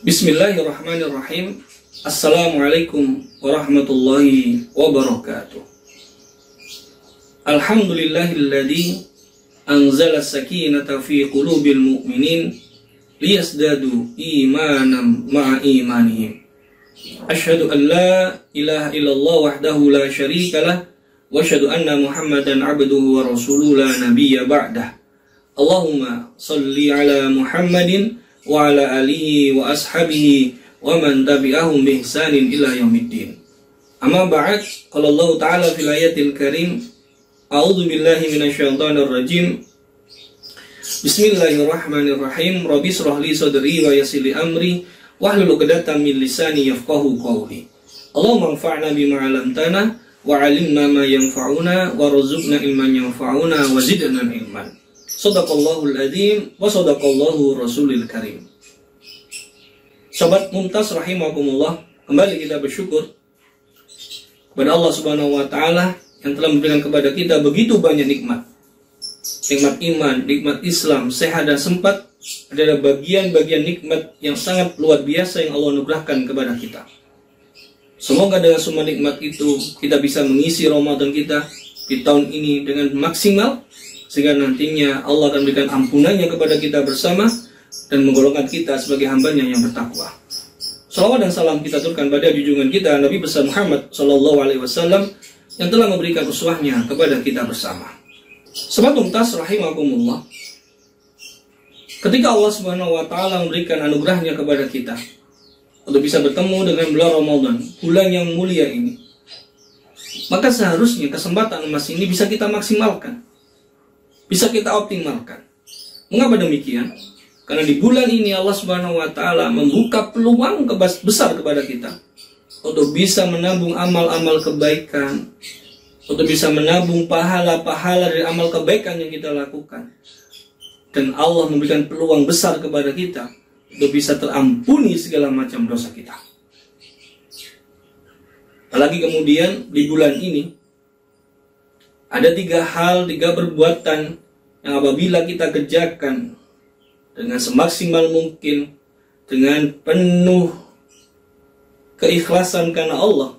Bismillahirrahmanirrahim. Assalamualaikum warahmatullahi wabarakatuh. Alhamdulillahilladzi anzala sakinata fi qulubil mu'minin liyazdadu imanan ma'a imanihim. Asyhadu an la ilaha illallah wahdahu la syarikalah wa asyhadu anna Muhammadan abduhu wa rasuluhu la nabiyya ba'dah. Allahumma shalli ala Muhammadin wa ala alihi wa ashabihi wa man tabi'ahum bi ihsanin ila yaumiddin. Amma ba'd, qala Allah ta'ala fil ayatil karim, a'udzu billahi minasyaitonir rajim. Bismillahirrahmanirrahim. Rabbi shrah li sadri wa yassir li amri wahlul 'uqdatam min lisani yafqahu qawli. Allahumma anfa'na bima 'allamtana wa 'allimna ma yanfa'una warzuqna ilman yanfa'una wa zidna ilman. Shadaqallahul adzim wa shadaqallahu rasulil karim. Sobat Mumtaz rahimakumullah, kembali kita bersyukur kepada Allah Subhanahu wa taala yang telah memberikan kepada kita begitu banyak nikmat. Nikmat iman, nikmat Islam, sehat dan sempat adalah bagian-bagian nikmat yang sangat luar biasa yang Allah anugerahkan kepada kita. Semoga dengan semua nikmat itu kita bisa mengisi Ramadan kita di tahun ini dengan maksimal, sehingga nantinya Allah akan berikan ampunannya kepada kita bersama dan menggolongkan kita sebagai hambanya yang bertakwa. Salawat dan salam kita turunkan pada junjungan kita Nabi besar Muhammad SAW yang telah memberikan uswahnya kepada kita bersama. Sobat Mumtaz rahimakumullah, ketika Allah Subhanahu wa taala memberikan anugerahnya kepada kita untuk bisa bertemu dengan bulan Ramadan, bulan yang mulia ini, maka seharusnya kesempatan emas ini bisa kita maksimalkan, bisa kita optimalkan. Mengapa demikian? Karena di bulan ini Allah Subhanahu wa taala membuka peluang besar kepada kita untuk bisa menabung amal-amal kebaikan, untuk bisa menabung pahala-pahala dari amal kebaikan yang kita lakukan. Dan Allah memberikan peluang besar kepada kita untuk bisa terampuni segala macam dosa kita. Apalagi kemudian di bulan ini ada 3 perbuatan yang apabila kita kerjakan dengan semaksimal mungkin, dengan penuh keikhlasan karena Allah,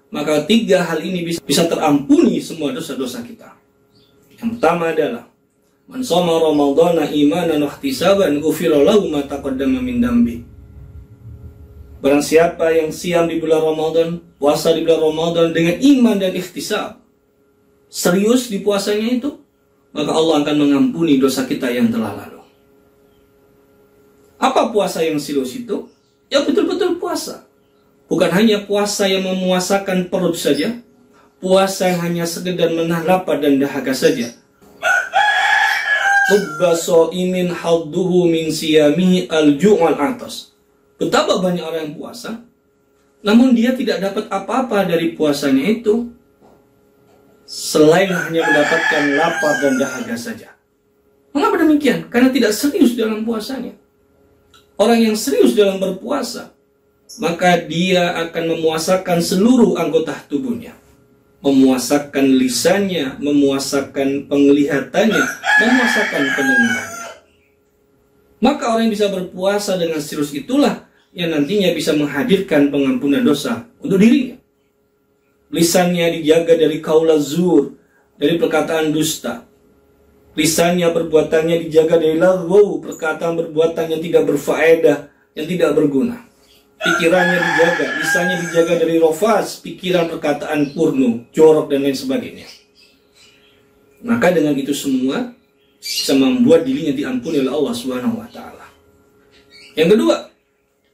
maka 3 hal ini bisa terampuni semua dosa-dosa kita. Yang pertama adalah man shoma ramadhana imanan wa ihtisaban ghufira lahu ma taqaddama min dambi. Barang siapa yang siam di bulan Ramadan, puasa di bulan Ramadan dengan iman dan ihtisab, serius di puasanya itu, maka Allah akan mengampuni dosa kita yang telah lalu. Apa puasa yang serius itu? Ya betul-betul puasa. Bukan hanya puasa yang memuasakan perut saja, puasa yang hanya sekedar menahan lapar dan dahaga saja. Rubba sha'imin hadduhu min siyamihi al-ju' wal-'atas. Betapa banyak orang yang puasa, namun dia tidak dapat apa-apa dari puasanya itu selain hanya mendapatkan lapar dan dahaga saja. Mengapa demikian? Karena tidak serius dalam puasanya. Orang yang serius dalam berpuasa, maka dia akan memuasakan seluruh anggota tubuhnya. Memuasakan lisannya, memuasakan penglihatannya, memuasakan pendengarannya. Maka orang yang bisa berpuasa dengan serius itulah yang nantinya bisa menghadirkan pengampunan dosa untuk dirinya. Lisannya dijaga dari qaul zur, dari perkataan dusta. Lisannya, perbuatannya dijaga dari laghu, perkataan perbuatan yang tidak berfaedah, yang tidak berguna. Pikirannya dijaga, lisannya dijaga dari rofas, pikiran, perkataan porno, jorok dan lain sebagainya. Maka dengan itu semua bisa membuat dirinya diampuni oleh Allah Subhanahu wa taala. Yang kedua,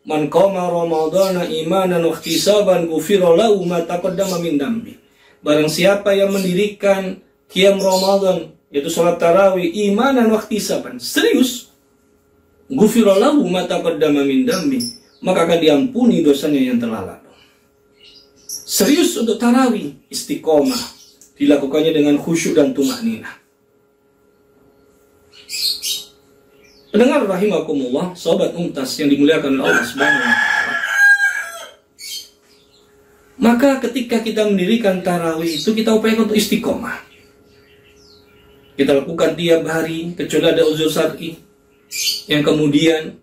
man qama ramadhana imanan wa ihtisaban ghufira lahu ma taqaddama min dambi. Barang siapa yang mendirikan qiyam Ramadan, yaitu sholat tarawih, imanan wa ihtisaban, serius, ghufira lahu ma taqaddama min dambi, maka akan diampuni dosanya yang telah lalu. Serius untuk tarawih, istiqomah, dilakukannya dengan khusyuk dan tumakninah. Pendengar rahimakumullah, sahabat Mumtaz yang dimuliakan oleh Allah Subhanahu wa taala. Maka ketika kita mendirikan tarawih itu, kita upayakan untuk istiqomah. Kita lakukan tiap hari kecuali ada uzur syar'i. Yang kemudian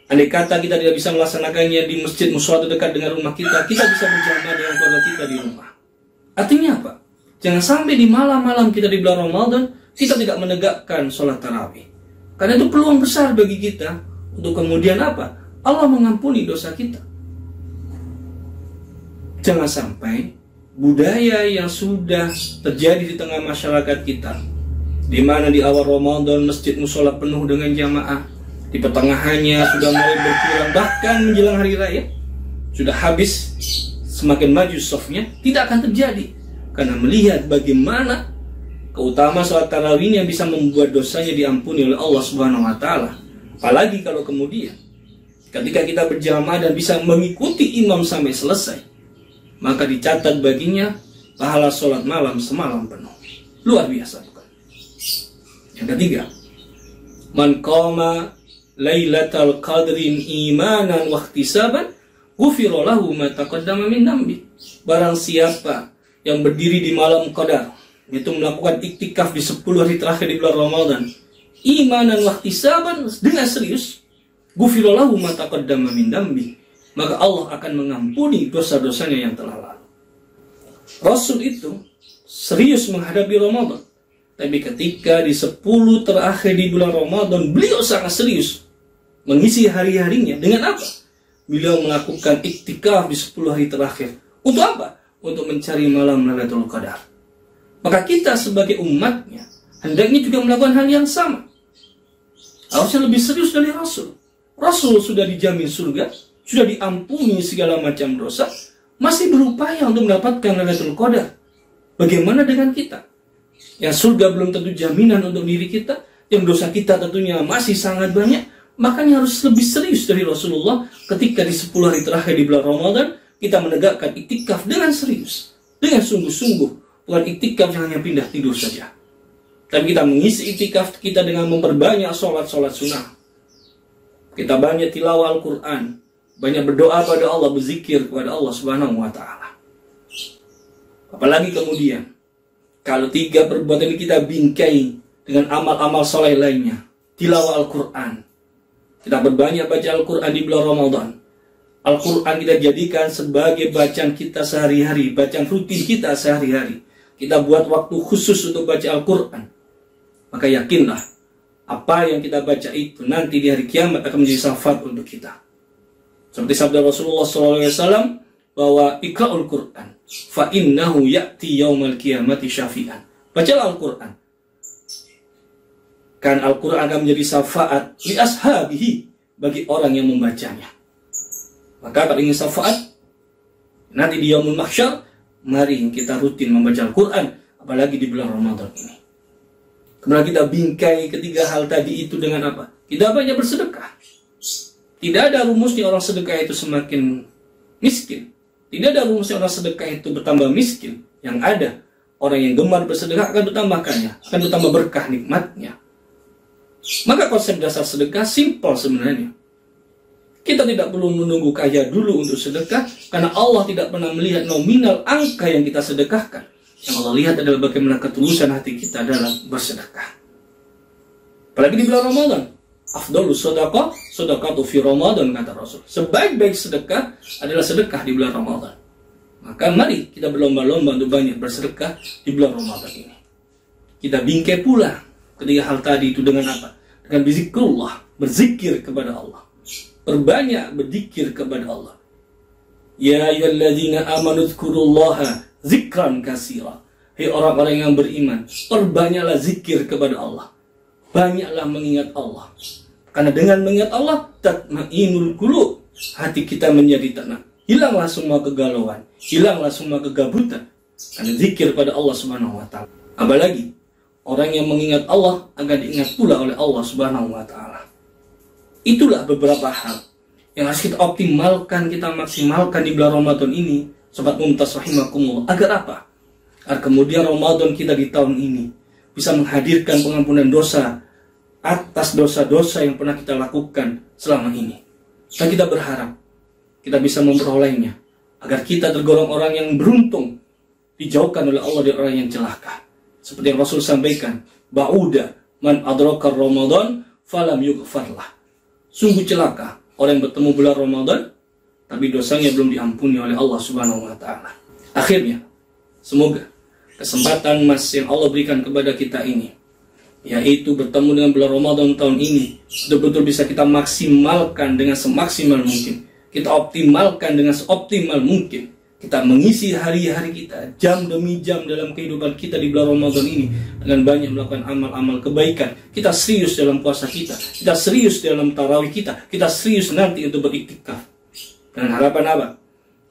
andai kata kita tidak bisa melaksanakannya di masjid mushola dekat dengan rumah kita, kita bisa berjamaah dengan keluarga kita di rumah. Artinya apa? Jangan sampai di malam-malam kita di bulan Ramadan kita tidak menegakkan sholat tarawih. Karena itu peluang besar bagi kita untuk kemudian apa? Allah mengampuni dosa kita. Jangan sampai budaya yang sudah terjadi di tengah masyarakat kita, di mana di awal Ramadan masjid mushola penuh dengan jamaah, di pertengahannya sudah mulai berkurang, bahkan menjelang hari raya sudah habis, semakin maju softnya, tidak akan terjadi. Karena melihat bagaimana keutamaan sholat tarawihnya bisa membuat dosanya diampuni oleh Allah Subhanahu wa taala. Apalagi kalau kemudian ketika kita berjamaah dan bisa mengikuti imam sampai selesai, maka dicatat baginya pahala sholat malam semalam penuh. Luar biasa, bukan? Yang ketiga, man qama lailatal qadrin imanan wa ihtisaban ghufira lahu ma taqaddama min dhanbi. Barang siapa yang berdiri di malam qadar, yaitu melakukan iktikaf di 10 hari terakhir di bulan Ramadan, imanan wa ihtisaban, dengan serius, ghufira lahu ma taqaddama min dhanbi, maka Allah akan mengampuni dosa-dosanya yang telah lalu. Rasul itu serius menghadapi Ramadan. Tapi ketika di 10 terakhir di bulan Ramadan, beliau sangat serius mengisi hari-harinya. Dengan apa? Beliau melakukan iktikaf di 10 hari terakhir. Untuk apa? Untuk mencari malam Lailatul Qadar. Maka kita sebagai umatnya hendaknya juga melakukan hal yang sama. Harusnya lebih serius dari Rasul. Rasul sudah dijamin surga, sudah diampuni segala macam dosa, masih berupaya untuk mendapatkan Lailatul Qadar. Bagaimana dengan kita? Yang surga belum tentu jaminan untuk diri kita, yang dosa kita tentunya masih sangat banyak, makanya harus lebih serius dari Rasulullah ketika di 10 hari terakhir di bulan Ramadan, kita menegakkan iktikaf dengan serius, dengan sungguh-sungguh, bukan iktikaf yang hanya pindah tidur saja. Tapi kita mengisi iktikaf kita dengan memperbanyak sholat-sholat sunnah. Kita banyak tilawah Al-Quran, banyak berdoa pada Allah, berzikir kepada Allah Subhanahu wa taala. Apalagi kemudian kalau 3 perbuatan ini kita bingkai dengan amal-amal soleh lainnya, tilawah Al-Quran. Kita berbanyak baca Al-Quran di bulan Ramadan. Al-Quran kita jadikan sebagai bacaan kita sehari-hari, bacaan rutin kita sehari-hari. Kita buat waktu khusus untuk baca Al-Quran. Maka yakinlah, apa yang kita baca itu nanti di hari kiamat akan menjadi syafaat untuk kita. Seperti sabda Rasulullah SAW, bahwa iqra'ul Qur'an fa innahu ya'ti yaumal qiyamati syafi'an. Bacalah Al-Quran, kan Al-Quran akan menjadi syafaat li ashabihi, bagi orang yang membacanya. Maka kalau ingin syafaat nanti di yaumul mahsyar, mari kita rutin membaca Al-Quran, apalagi di bulan Ramadan ini. Kemudian kita bingkai ketiga hal tadi itu dengan apa? Kita banyak bersedekah. Tidak ada rumusnya orang sedekah itu semakin miskin. Tidak ada rumusnya orang sedekah itu bertambah miskin. Yang ada, orang yang gemar bersedekah akan bertambah kaya, akan bertambah berkah nikmatnya. Maka konsep dasar sedekah simpel sebenarnya. Kita tidak perlu menunggu kaya dulu untuk sedekah, karena Allah tidak pernah melihat nominal angka yang kita sedekahkan. Yang Allah lihat adalah bagaimana ketulusan hati kita dalam bersedekah. Apalagi di bulan Ramadan, afdhalus shadaqah shadaqatu fi Ramadan, kata Rasul. Sebaik-baik sedekah adalah sedekah di bulan Ramadan. Maka mari kita berlomba-lomba untuk banyak bersedekah di bulan Ramadan ini. Kita bingkai pula ketiga hal tadi itu dengan apa? Dengan berzikrullah, berzikir kepada Allah. Perbanyak berzikir kepada Allah. Ya ayyuhalladzina amanu dzkurullaha zikran katsira. Hei orang-orang yang beriman, perbanyaklah zikir kepada Allah. Banyaklah mengingat Allah. Karena dengan mengingat Allah, tatmainul qulub, hati kita menjadi tenang. Hilanglah semua kegalauan, hilanglah semua kegabutan. Karena zikir pada Allah Subhanahu wa taala. Apalagi orang yang mengingat Allah akan diingat pula oleh Allah Subhanahu wa taala. Itulah beberapa hal yang harus kita optimalkan, kita maksimalkan di bulan Ramadan ini, sobat Mumtaz rahimakumullah. Agar apa? Agar kemudian Ramadan kita di tahun ini bisa menghadirkan pengampunan dosa atas dosa-dosa yang pernah kita lakukan selama ini. Dan kita berharap kita bisa memperolehnya, agar kita tergolong orang yang beruntung, dijauhkan oleh Allah dari orang yang celaka. Seperti yang Rasul sampaikan, ba'uda man adrakar Ramadan falam yughfarlah. Sungguh celaka orang yang bertemu bulan Ramadan tapi dosanya belum diampuni oleh Allah Subhanahu wa taala. Akhirnya, semoga kesempatan emas yang Allah berikan kepada kita ini, yaitu bertemu dengan bulan Ramadan tahun ini, betul-betul bisa kita maksimalkan dengan semaksimal mungkin. Kita optimalkan dengan seoptimal mungkin. Kita mengisi hari-hari kita, jam demi jam dalam kehidupan kita di bulan Ramadan ini dengan banyak melakukan amal-amal kebaikan. Kita serius dalam puasa kita serius dalam tarawih kita serius nanti untuk beriktikaf. Dengan harapan apa?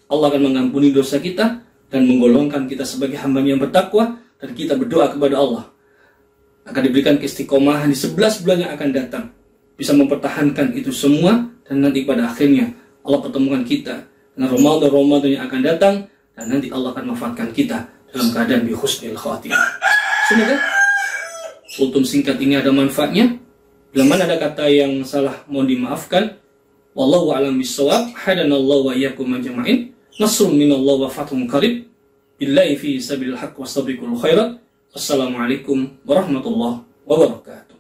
Allah akan mengampuni dosa kita dan menggolongkan kita sebagai hamba yang bertakwa, dan kita berdoa kepada Allah akan diberikan keistiqomahan di 11 bulan yang akan datang, bisa mempertahankan itu semua, dan nanti pada akhirnya Allah pertemukan kita dengan Ramadan yang akan datang, dan nanti Allah akan mewafatkan kita dalam keadaan bi husnil khatimah. Semoga kultum singkat ini ada manfaatnya. Bila mana ada kata yang salah mohon dimaafkan. Wallahu a'lam bissawab. Hadanallahu wa iyyakum ajma'in. Nasrun minallah wa fathun qarib. Billahi fi sabilil haqq wastabiqul khairat. Wassalamualaikum warahmatullahi wabarakatuh.